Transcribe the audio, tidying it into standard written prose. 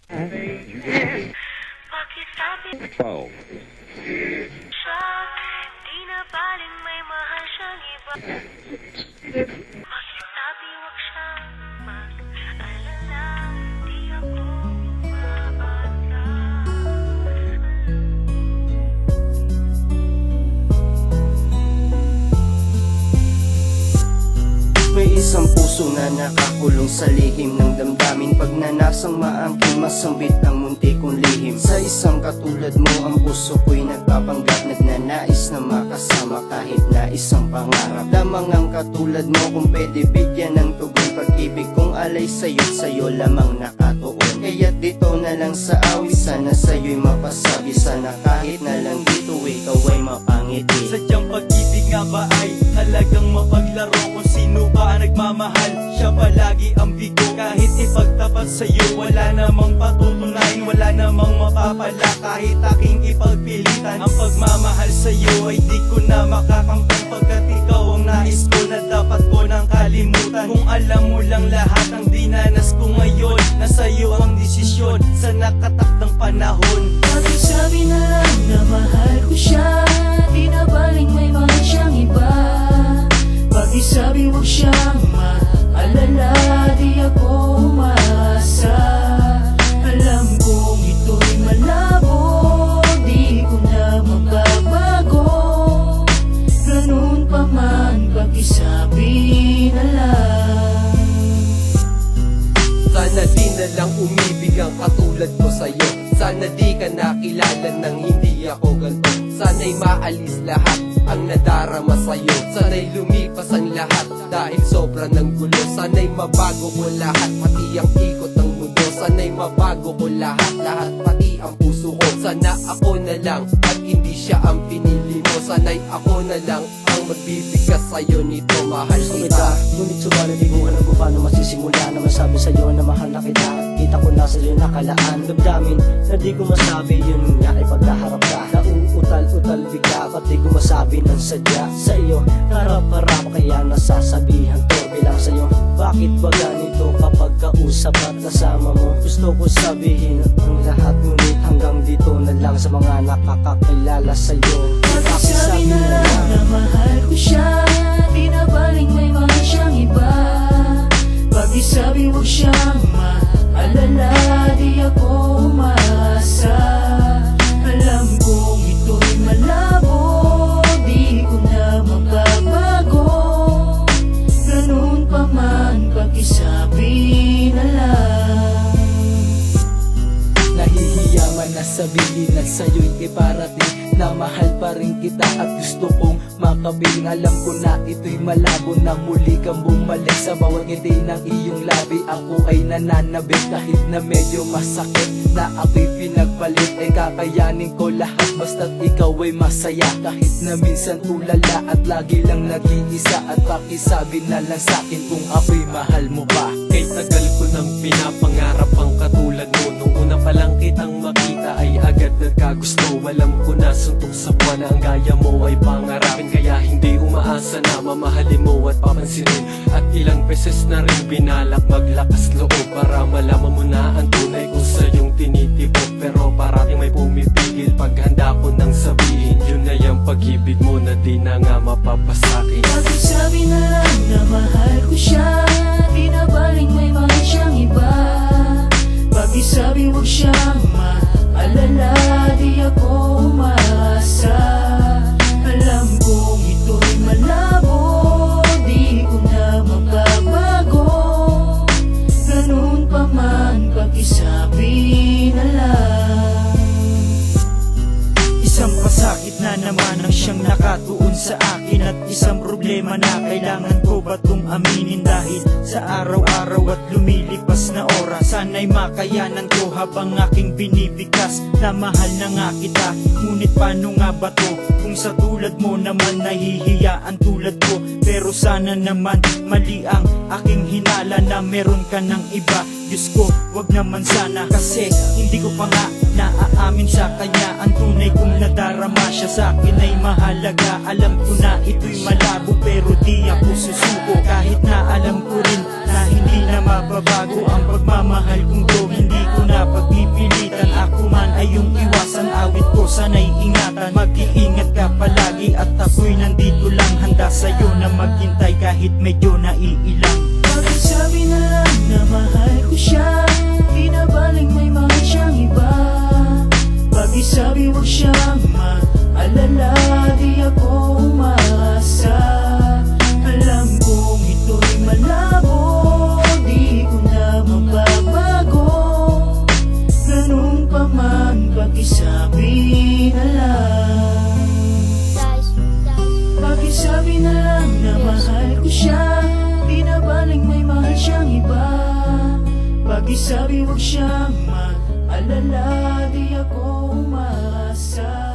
Wow. Siya, di na baling may mahal siyang iba. Bakit sabi wag siyang mag-alala, di ako mabasa. May isang puso na nakakulong sa lihim ng damdamin. Pag nanasang maangkin, masambit ang munti kong lihim. Sa isang katulad mo, ang puso ko'y nagpapanggap. Nagnanais na makasama kahit na isang pangarap. Lamang ang katulad mo kung pwede bigyan ng tugon. Pag-ibig kong alay sa'yo't sa'yo lamang nakatuon. Kaya't dito na lang sa awit, sana sa'yo'y mapasabi. Sana kahit na lang dito ikaw ay mapangiti. Sadyang pag-ibig nga ba ay talagang mapaglaro? Kung sino ba ang nagmamahal, siya palagi ang bigo. Kahit ipagtapat sa'yo, wala namang patutunayan, wala namang mapapala kahit aking ipagpilitan. Ang pagmamahal sa'yo ay di ko na makakamtan, pagkat ikaw ang nais ko na dapat ko nang kalimutan. Kung alam mo lang lahat ang dinanas ko ngayon, nasa'yo ang desisyon sa nakatakdang panahon. Bakit sabi na lang na mahal ko siya, di na baling may mahal siyang iba. Bakit sabi wag siyang maalala, di ako umaasa. Alam kong ito'y malabo, di ko na mababago. Ganun pa man, bakit sabi na lang. Sana di na lang umibig ang katulad ko sa'yo. Sana di ka nakilala nang hindi ako ganito. Sana'y maalis lahat ang nadarama sa'yo. Sana'y lumipas ang lahat dahil sobra ng gulo. Sana'y mabago ko lahat, pati ang ikot ng mundo. Sana'y mabago ko lahat, lahat pati ang puso ko. Sana ako na lang at hindi siya ang pinili mo. Sana'y ako na lang ang magbibigkas sa'yo nito. Mahal kita, Ngunit subalit di ko alam kung paano masisimula na masabi sa'yo na mahal na kita. Kita ko na sa'yo nakalaan damdamin na di ko masabi, yun nga ay pagkaharap ka. Nauutal-utal bigla, pati ko masabi ng sadya. Sa iyo, harap-harap kaya nasasabihan ko bilang sa'yo. Bakit ba ganito kapag kausap at kasama mo? Gusto ko sabihin ang lahat, ngunit hanggang dito na lang sa mga nakakakilala sa'yo. Bakit sabi na lang na mahal ko siya, di na baling may mahal siyang iba. Bakit sabi wag siyang maalala, di ako umaasa. Alam kong ito'y malabo, di ko na mababago. Ganun pa man, bakit sabi na lang. Nahihiya man na sabihin at sa'yo'y iparating na mahal pa rin kita at gusto kong makabiling. Alam ko na ito'y malabo na muli kang bumalik. Sa bawat ngiti ng iyong labi ako ay nananabik. Kahit na medyo masakit na ako'y pinagpalit, ay kakayanin ko lahat basta't ikaw ay masaya. Kahit na minsan tulala at lagi lang nag-iisa, at pakisabi na lang sa'kin kung ako'y mahal mo pa. Kay tagal ko nang pinapangarap ang katulad mo. Nung una pa lang kitang makita ay agad nagkagusto. Alam ko na suntok sa buwan na ang gaya mo ay pangarapin, kaya hindi umaasa na mamahalin mo at papansinin. At ilang beses na rin binalak maglakas loob para malaman mo na ang tunay ko sa iyong tinitibok. Pero parating may pumipigil pag handa ko nang sabihin, yun na yung pag-ibig mo na di na nga mapapasakin. Bakit sabi na lang na mahal ko siya, di na baling may mahal siyang iba. Bakit sabi wag siyang maalala, di ako umaasa. Alam kong ito'y malabo, di ko na mababago. Ganun pa man, bakit sabi na lang. Isang pasakit na naman ang siyang nakatuon sa akin, at isang problema na kailangan ko ba itong aminin. Dahil sa araw-araw at lumilipas na oras, sana'y makayanan ko habang aking binibigkas na mahal na nga kita. Ngunit paano nga ba to kung sa tulad mo naman nahihiyaan tulad ko? Pero sana naman mali ang aking hinala na meron ka ng iba. Diyos ko, wag naman sana, kasi hindi ko pa nga naaamin sa kanya ang tunay kong nadarama. Siya sa akin ay mahalaga. Alam ko na ito'y malabo, pero di ako susuko. Kahit na alam ko rin na hindi na mababago ang pagmamahal kong to, hindi ko na pag sana'y ingatan. Mag-iingat ka palagi at ako'y nandito lang, handa sa'yo na maghintay kahit medyo naiilang. Pakisabi na lang na mahal ko siya, di na baling may mahal siyang iba. Pakisabi wag siyang mag-alala, di ako umaasa. Alam kong ito'y malabo, di ko na mababago. Ganun pa man, pakisabi na lang. Pakisabi na lang na mahal ko siya, di na baling may mahal siyang iba. Pakisabi wag siyang mag-alala, di ako umaasa.